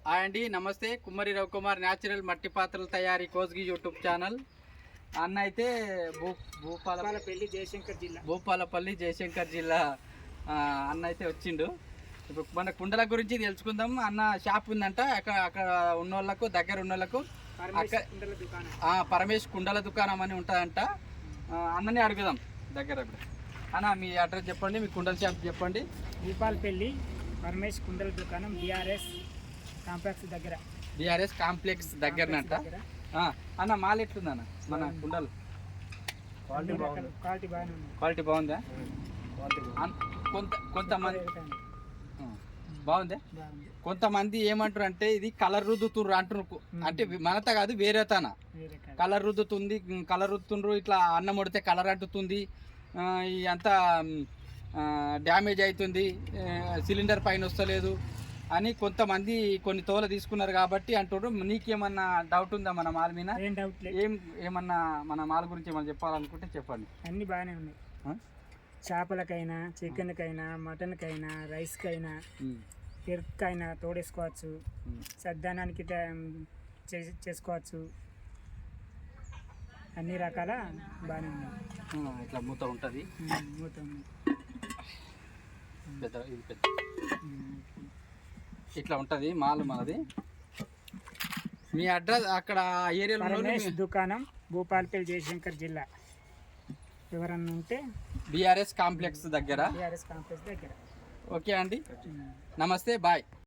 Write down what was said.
Hi అండి, నమస్తే. కుమ్మరి రవికుమార్ న్యాచురల్ మట్టి పాత్రల తయారీ కోస్గి యూట్యూబ్ ఛానల్. అన్న అయితే భూపాలపల్లి జయశంకర్ జిల్లా అన్న అయితే వచ్చిండు. ఇప్పుడు మన కుండల గురించి తెలుసుకుందాం. అన్న షాప్ ఉందంట, అక్కడ ఉన్న వాళ్ళకు దగ్గర ఉన్న వాళ్ళకు పరమేష్ కుండల దుకాణం అని ఉంటుందంట. అన్నని అడుగుదాం దగ్గర. అన్న మీ అడ్రస్ చెప్పండి, మీ కుండల షాప్ చెప్పండి. భూపాలపల్లి పరమేష్ కుండల దుకాణం బిఆర్ఎస్ కాంప్లెక్స్ దగ్గరనంట. అన్న మాల్ ఎట్లుందన్న మన కుండలు? క్వాలిటీ బాగుందా? కొంతమంది బాగుందా? కొంతమంది ఏమంటారు అంటే ఇది కలర్ రుద్దుతుండ్రు అంటున్నారు. అంటే మనత కాదు, వేరే తన కలర్ రుద్దుతుండ్రు. ఇట్లా అన్నం ఉడితే కలర్ అంటుతుంది, అంతా డ్యామేజ్ అవుతుంది, సిలిండర్ పైన వస్తలేదు అని కొంతమంది కొన్ని తోల తీసుకున్నారు కాబట్టి అంటారు. నీకేమన్నా డౌట్ ఉందా మన మాల్ మీద? ఏమన్నా మన మాల్ గురించి ఏమన్నా చెప్పాలనుకుంటే చెప్పండి. అన్ని బాగానే ఉన్నాయి. చేపలకైనా, చికెన్కైనా, మటన్కైనా, రైస్కైనా, పెరుగుకైనా తోడేసుకోవచ్చు. సద్దానానికి చేసుకోవచ్చు. అన్ని రకాల బాగానే ఉన్నాయి. ఇట్లా మూత ఉంటుంది. ఇట్లా ఉంటుంది మాల్ మనది. మీ అడ్రస్ అక్కడ ఏరియాలో దుకాణం భూపాలపల్లి జయశంకర్ జిల్లా. ఎవరన్నా ఉంటే బిఆర్ఎస్ కాంప్లెక్స్ దగ్గర. ఓకే అండి, నమస్తే, బాయ్.